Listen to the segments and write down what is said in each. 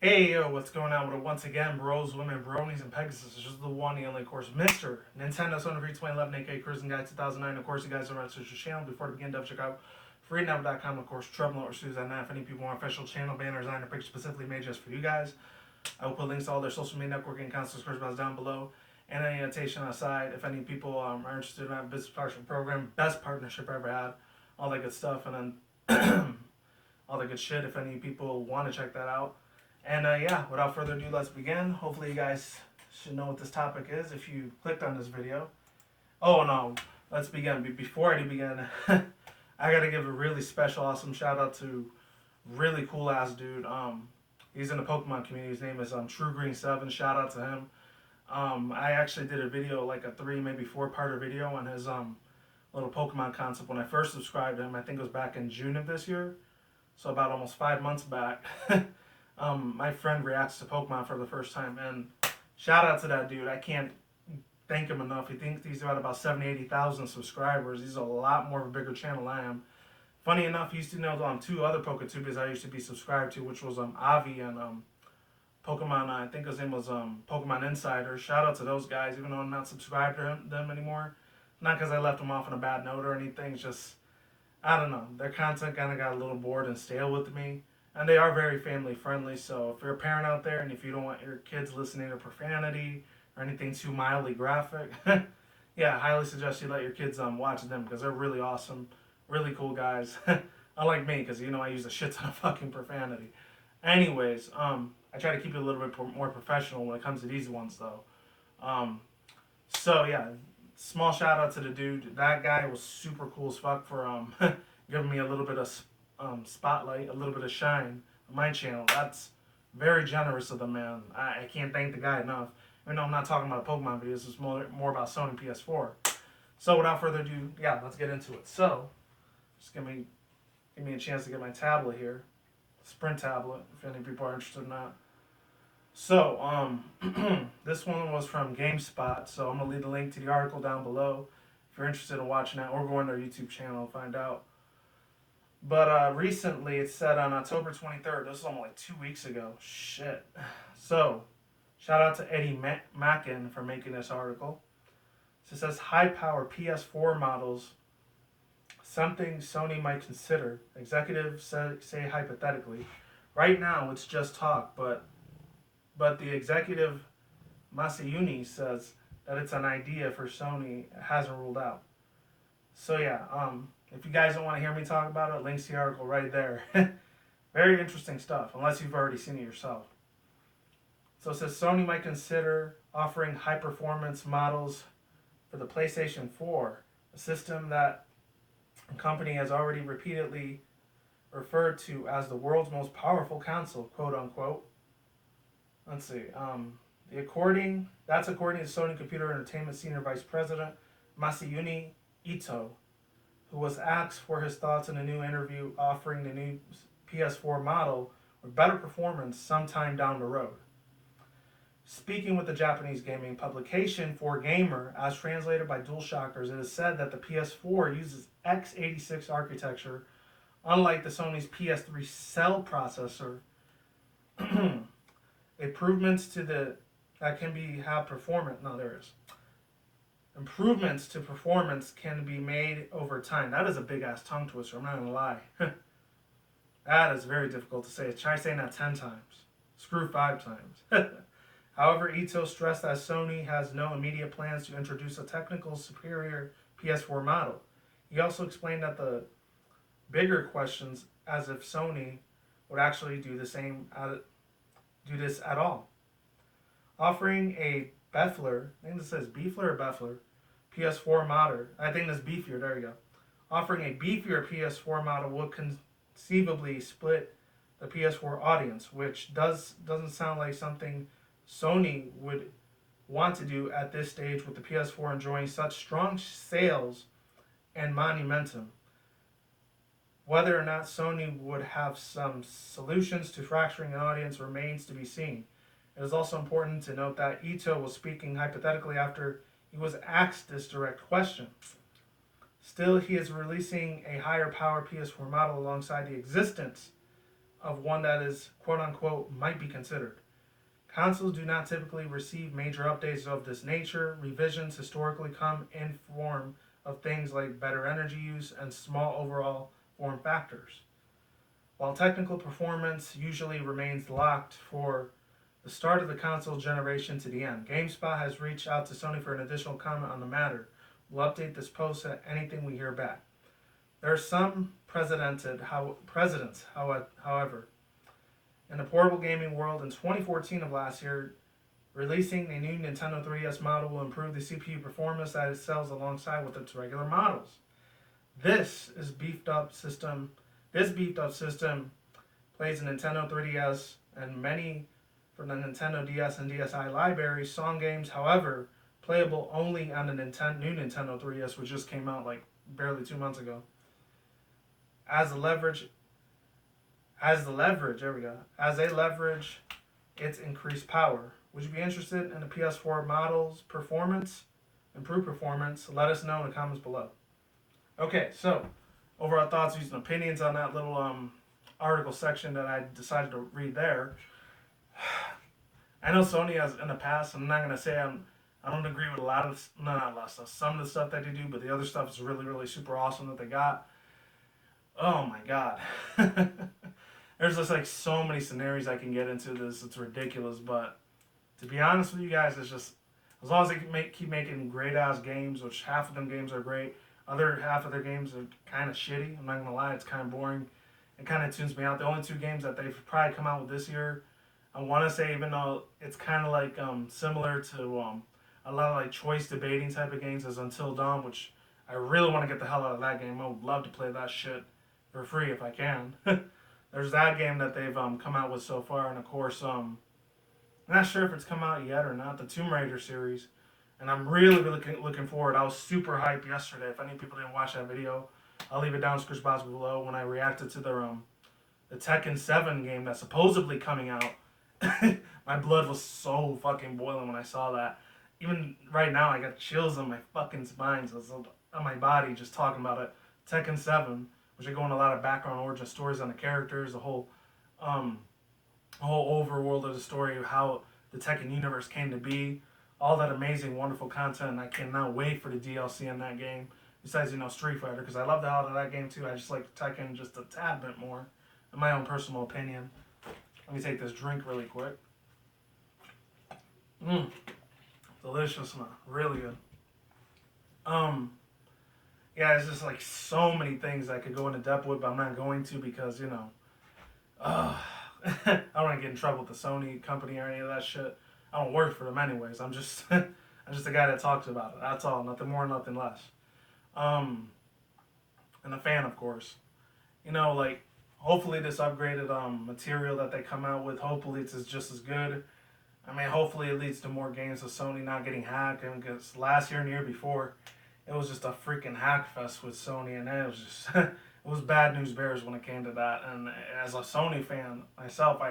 Hey yo, what's going on with it? Once again, bros, women, bronies, and pegasisters. This is the one and only, of course, Mr. Nintendo Sony 2011, aka Cruising Guy 2009. Of course, you guys are on the channel. Before to begin, double check out freedown.com. Of course, Trouble or Susan. If any people want official channel banner design or picture specifically made just for you guys, I will put links to all their social media networking accounts, of course, down below. And any annotation aside, if any people are interested in that business partnership program, best partnership I ever had, all that good stuff, and then all that good shit. If any people want to check that out. And yeah, without further ado, let's begin. Hopefully, you guys should know what this topic is if you clicked on this video. Oh no, let's begin. Before I do begin, I gotta give a really special, awesome shout out to really cool ass dude. He's in the Pokemon community. His name is True Green 7. Shout out to him. I actually did a video, like a 3, maybe 4-parter video on his little Pokemon concept when I first subscribed to him. I think it was back in June of this year, so about almost 5 months back. My friend reacts to Pokemon for the first time, and shout out to that dude. I can't thank him enough. He thinks he's got about 70,000-80,000 subscribers. He's a lot more of a bigger channel than I am. Funny enough, he used to know 2 other PokeTubers I used to be subscribed to, which was Avi and Pokemon. I think his name was Pokemon Insider. Shout out to those guys, even though I'm not subscribed to them anymore. Not because I left them off on a bad note or anything. It's just, I don't know. Their content kind of got a little bored and stale with me. And they are very family friendly, so if you're a parent out there and if you don't want your kids listening to profanity or anything too mildly graphic, yeah, I highly suggest you let your kids watch them because they're really awesome, really cool guys. Unlike me, because I use a shit ton of fucking profanity. Anyways, I try to keep it a little bit more professional when it comes to these ones though. So yeah, small shout out to the dude. That guy was super cool as fuck for giving me a little bit of spotlight, a little bit of shine on my channel. That's very generous of the man. I can't thank the guy enough. Even though I'm not talking about Pokemon videos, it's more about Sony PS4. So without further ado, yeah, let's get into it. So, just give me a chance to get my tablet here. Sprint tablet, if any people are interested in that. So, this one was from GameSpot, so I'm going to leave the link to the article down below if you're interested in watching that, or go on their YouTube channel and find out. But recently, it said on October 23rd, this was almost like 2 weeks ago. Shit. So, shout out to Eddie Mackin for making this article. So it says HighPower PS4 models, something Sony might consider. Executives say hypothetically. Right now, it's just talk, but the executive Masayuni says that it's an idea for Sony. It hasn't ruled out. So yeah, if you guys don't want to hear me talk about it, links to the article right there. Very interesting stuff, unless you've already seen it yourself. So it says Sony might consider offering high-performance models for the PlayStation 4, a system that the company has already repeatedly referred to as the world's most powerful console, quote-unquote. Let's see. That's according to Sony Computer Entertainment Senior Vice President Masayuni Ito, who was asked for his thoughts in a new interview offering the new PS4 model with better performance sometime down the road. Speaking with the Japanese gaming publication 4Gamer, as translated by DualShockers, it is said that the PS4 uses x86 architecture, unlike the Sony's PS3 cell processor. Improvements to Improvements to performance can be made over time. That is a big ass tongue twister, I'm not gonna lie. That is very difficult to say. Try saying that 10 times. Screw 5 times. However, Ito stressed that Sony has no immediate plans to introduce a technical superior PS4 model. He also explained that the bigger questions as if Sony would actually do this at all. Offering a Beffler, I think this says Beefler or Beffler, PS4 model. I think that's beefier, there you go. Offering a beefier PS4 model would conceivably split the PS4 audience, which doesn't sound like something Sony would want to do at this stage with the PS4 enjoying such strong sales and momentum. Whether or not Sony would have some solutions to fracturing an audience remains to be seen. It is also important to note that Ito was speaking hypothetically after he was asked this direct question. Still, he is releasing a higher power PS4 model alongside the existence of one that is quote unquote might be considered. Consoles do not typically receive major updates of this nature. Revisions historically come in form of things like better energy use and small overall form factors. While technical performance usually remains locked for the start of the console generation to the end, GameSpot has reached out to Sony for an additional comment on the matter. We'll update this post at anything we hear back. There are some precedents, however. In the portable gaming world, in 2014 of last year, releasing a new Nintendo 3DS model will improve the CPU performance that it sells alongside with its regular models. This beefed up system plays a Nintendo 3DS and many from the Nintendo DS and DSi libraries, song games, however, playable only on the new Nintendo 3DS, which just came out like barely 2 months ago. As they leverage its increased power. Would you be interested in the PS4 model's improved performance? Let us know in the comments below. Okay, so overall thoughts, views, and opinions on that little article section that I decided to read there. I know Sony has in the past, I'm not gonna say I don't agree with not a lot of stuff. Some of the stuff that they do, but the other stuff is really, really super awesome that they got. Oh my god. There's just like so many scenarios I can get into this. It's ridiculous, but to be honest with you guys, it's just as long as they keep making great ass games, which half of them games are great, other half of their games are kind of shitty. I'm not gonna lie, it's kind of boring. It kind of tunes me out. The only two games that they've probably come out with this year, I want to say, even though it's kind of like similar to a lot of like choice debating type of games, is Until Dawn, which I really want to get the hell out of that game. I would love to play that shit for free if I can. There's that game that they've come out with so far, and of course, I'm not sure if it's come out yet or not, the Tomb Raider series, and I'm really, really looking forward. I was super hyped yesterday. If any people didn't watch that video, I'll leave it down in the description box below when I reacted to the Tekken 7 game that's supposedly coming out. My blood was so fucking boiling when I saw that. Even right now, I got chills on my fucking spine, on my body, just talking about it. Tekken 7, which I go into a lot of background origin stories on the characters, the whole overworld of the story of how the Tekken universe came to be, all that amazing, wonderful content, and I cannot wait for the DLC in that game. Besides, Street Fighter, because I love the hell out of that game too. I just like Tekken just a tad bit more, in my own personal opinion. Let me take this drink really quick. Delicious, man. Really good. Yeah, it's just like so many things I could go into depth with, but I'm not going to because, I don't want to get in trouble with the Sony company or any of that shit. I don't work for them anyways. I'm just I'm just a guy that talks about it. That's all. Nothing more, nothing less. And a fan, of course. Hopefully this upgraded material that they come out with, hopefully it's just as good. I mean, hopefully it leads to more games of Sony not getting hacked. And because last year and the year before, it was just a freaking hack fest with Sony, and it was just it was bad news bears when it came to that. And as a Sony fan myself,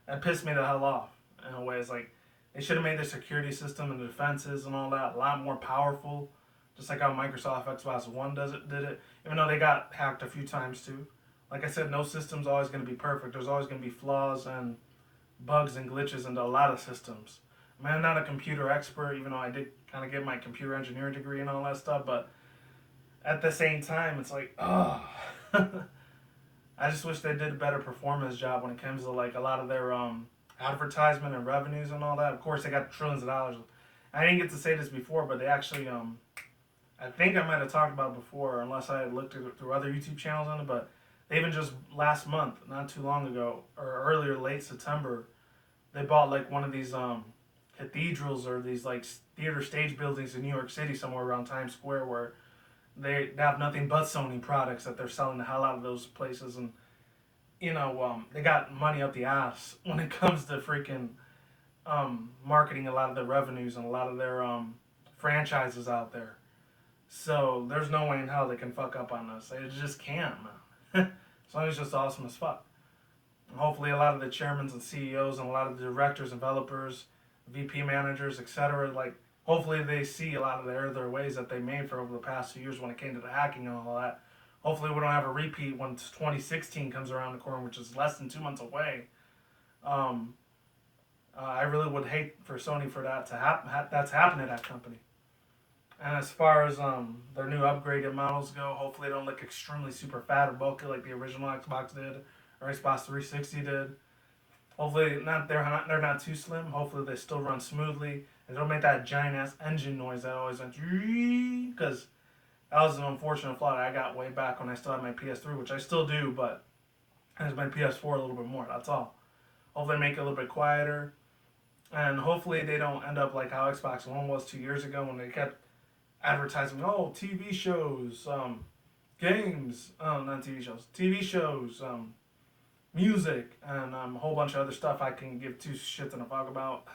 that pissed me the hell off in a way. It's like they should have made their security system and the defenses and all that a lot more powerful, just like how Microsoft Xbox One did it. Even though they got hacked a few times too. Like I said, no system's always going to be perfect. There's always going to be flaws and bugs and glitches into a lot of systems. I mean, I'm not a computer expert, even though I did kind of get my computer engineering degree and all that stuff, but at the same time, it's like, oh. I just wish they did a better performance job when it comes to like a lot of their advertisement and revenues and all that. Of course, they got trillions of dollars. I didn't get to say this before, but they actually, I think I might have talked about it before, unless I had looked at it through other YouTube channels on it, but they even just last month, not too long ago, or earlier, late September, they bought like one of these cathedrals or these like theater stage buildings in New York City, somewhere around Times Square, where they have nothing but Sony products that they're selling the hell out of those places, and they got money up the ass when it comes to freaking marketing a lot of their revenues and a lot of their franchises out there. So there's no way in hell they can fuck up on this. They just can't, man. Sony's just awesome as fuck. And hopefully a lot of the chairmen and CEOs and a lot of the directors, developers, VP managers, etc., like, hopefully they see a lot of their ways that they made for over the past few years when it came to the hacking and all that. Hopefully we don't have a repeat when 2016 comes around the corner, which is less than 2 months away. Um, I really would hate for Sony for that to happen to that company. And as far as their new upgraded models go, hopefully they don't look extremely super fat or bulky like the original Xbox did or Xbox 360 did. Hopefully they're not too slim. Hopefully they still run smoothly and don't make that giant ass engine noise that always went because that was an unfortunate flaw that I got way back when I still had my PS3, which I still do, but I just my PS4 a little bit more. That's all. Hopefully they make it a little bit quieter. And hopefully they don't end up like how Xbox One was 2 years ago when they kept advertising, oh, TV shows, games, not TV shows, TV shows, music, and a whole bunch of other stuff I can give two shits in a fuck about.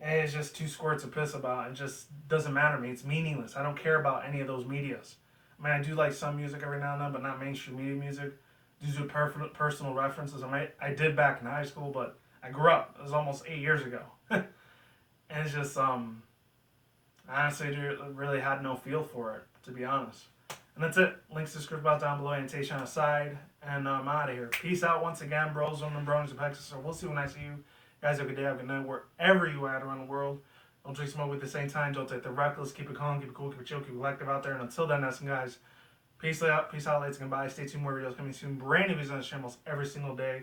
And it's just two squirts of piss about. It just doesn't matter to me. It's meaningless. I don't care about any of those medias. I mean, I do like some music every now and then, but not mainstream media music. These are personal references. I did back in high school, but I grew up. It was almost 8 years ago. And it's just, I honestly really had no feel for it, to be honest. And that's it. Links to the script box down below, annotation aside. And I'm out of here. Peace out once again, bros, and bronies, and pegasisters. We'll see when I see you. Guys, have a good day, have a good night, wherever you are at around the world. Don't drink smoke at the same time. Don't take the reckless. Keep it calm, keep it cool, keep it chill, keep it collective out there. And until then, that's guys. Peace out, ladies, and goodbye. Stay tuned, more videos coming soon. Brand new videos on the channel every single day.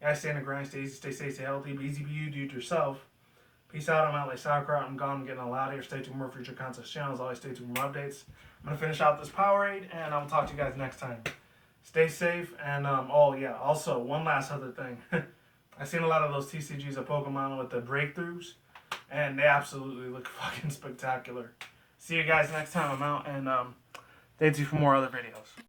Guys, stay in the grind, stay easy, stay safe, stay healthy. Be easy, be you, do it yourself. Peace out. I'm out like sauerkraut. I'm gone. I'm getting a lot of here. Stay tuned for more future content channels. Always stay tuned for more updates. I'm going to finish out this Powerade, and I'll talk to you guys next time. Stay safe, and oh, yeah, also, one last other thing. I've seen a lot of those TCGs of Pokemon with the breakthroughs, and they absolutely look fucking spectacular. See you guys next time. I'm out, and stay tuned for more other videos.